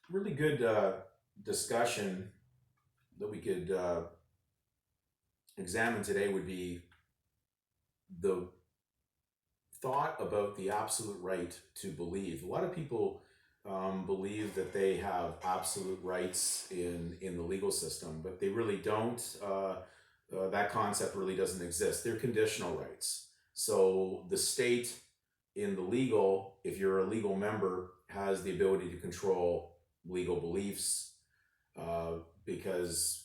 really good discussion that we could examine today would be the thought about the absolute right to believe. A lot of people believe that they have absolute rights in the legal system, but they really don't. That concept really doesn't exist. They're conditional rights. So the state in the legal, if you're a legal member, has the ability to control legal beliefs because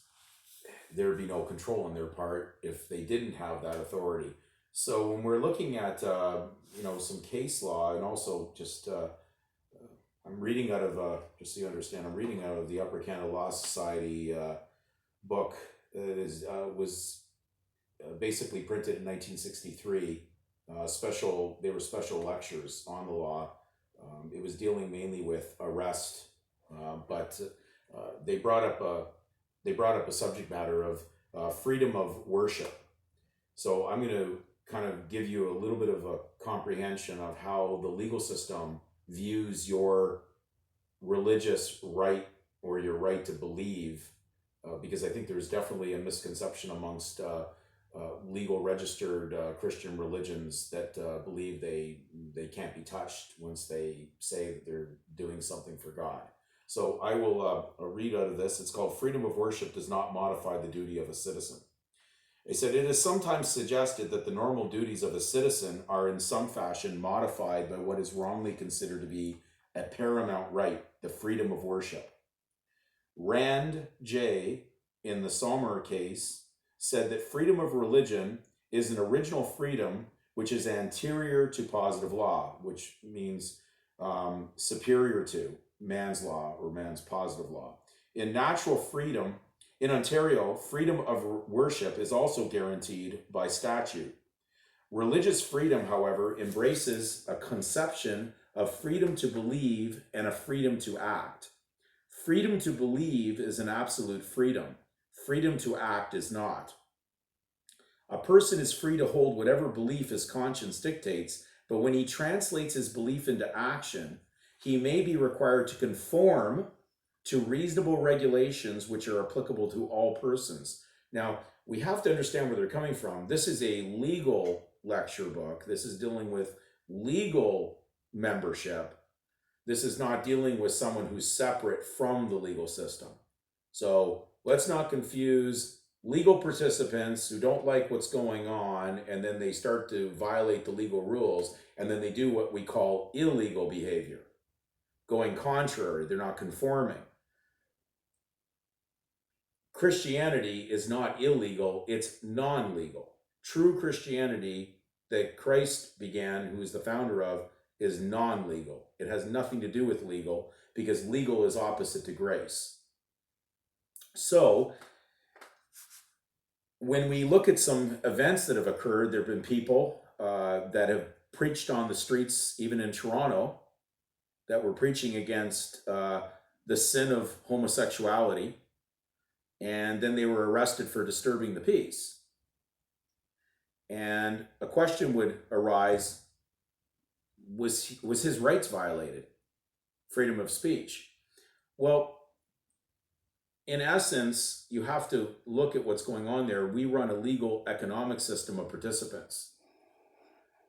there would be no control on their part if they didn't have that authority. So when we're looking at some case law, and also just I'm reading out of just so you understand, I'm reading out of the Upper Canada Law Society book that is was basically printed in 1963. Special They were special lectures on the law. It was dealing mainly with arrest, but they brought up a subject matter of freedom of worship. So I'm going to kind of give you a little bit of a comprehension of how the legal system views your religious right or your right to believe, because I think there's definitely a misconception amongst legal registered Christian religions that believe they can't be touched once they say that they're doing something for God. So I will read out of this. It's called Freedom of Worship Does Not Modify the Duty of a Citizen. They said it is sometimes suggested that the normal duties of a citizen are in some fashion modified by what is wrongly considered to be a paramount right, the freedom of worship. Rand J., in the Sommer case, said that freedom of religion is an original freedom which is anterior to positive law, which means superior to man's law or man's positive law. In natural freedom, in Ontario, freedom of worship is also guaranteed by statute. Religious freedom, however, embraces a conception of freedom to believe and a freedom to act. Freedom to believe is an absolute freedom. Freedom to act is not. A person is free to hold whatever belief his conscience dictates, but when he translates his belief into action, he may be required to conform to reasonable regulations which are applicable to all persons. Now, we have to understand where they're coming from. This is a legal lecture book. This is dealing with legal membership. This is not dealing with someone who's separate from the legal system. So let's not confuse legal participants who don't like what's going on and then they start to violate the legal rules and then they do what we call illegal behavior, going contrary. They're not conforming. Christianity is not illegal, it's non legal. True Christianity that Christ began, who is the founder of, is non legal. It has nothing to do with legal because legal is opposite to grace. So, when we look at some events that have occurred, there have been people that have preached on the streets, even in Toronto, that were preaching against the sin of homosexuality, and then they were arrested for disturbing the peace. And a question would arise: was his rights violated? Freedom of speech. Well, in essence, you have to look at what's going on there. We run a legal economic system of participants.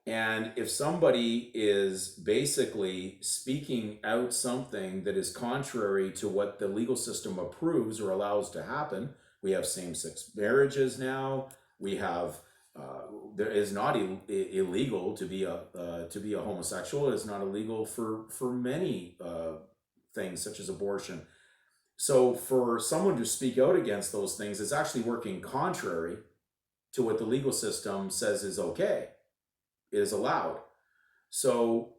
And if somebody is basically speaking out something that is contrary to what the legal system approves or allows to happen, we have same-sex marriages now. We have there is not illegal to be a homosexual. It is not illegal for many things such as abortion. So for someone to speak out against those things is actually working contrary to what the legal system says is okay, is allowed. So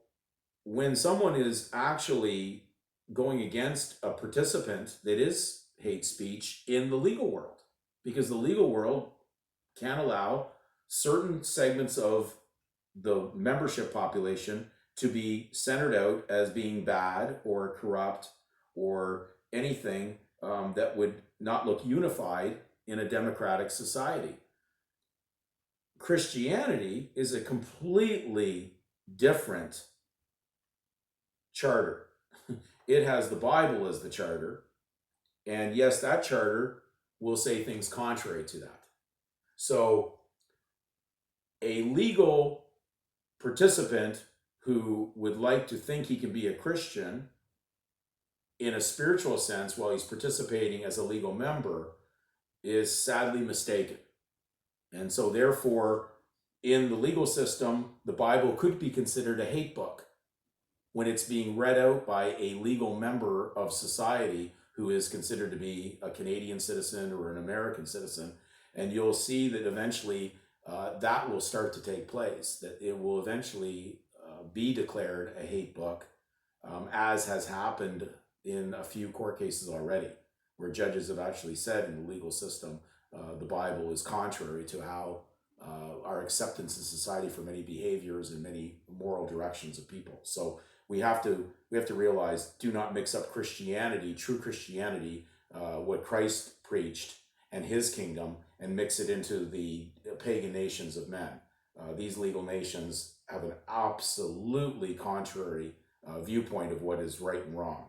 when someone is actually going against a participant, that is hate speech in the legal world, because the legal world can allow certain segments of the membership population to be centered out as being bad or corrupt or anything that would not look unified in a democratic society. Christianity is a completely different charter. It has the Bible as the charter. And yes, that charter will say things contrary to that. So a legal participant who would like to think he can be a Christian in a spiritual sense while he's participating as a legal member is sadly mistaken. And so, therefore, in the legal system, the Bible could be considered a hate book when it's being read out by a legal member of society who is considered to be a Canadian citizen or an American citizen. And you'll see that eventually that will start to take place, that it will eventually be declared a hate book, as has happened in a few court cases already, where judges have actually said in the legal system the Bible is contrary to how our acceptance in society for many behaviors and many moral directions of people. So we have to realize, do not mix up Christianity, true Christianity, what Christ preached and his kingdom, and mix it into the pagan nations of men. These legal nations have an absolutely contrary viewpoint of what is right and wrong.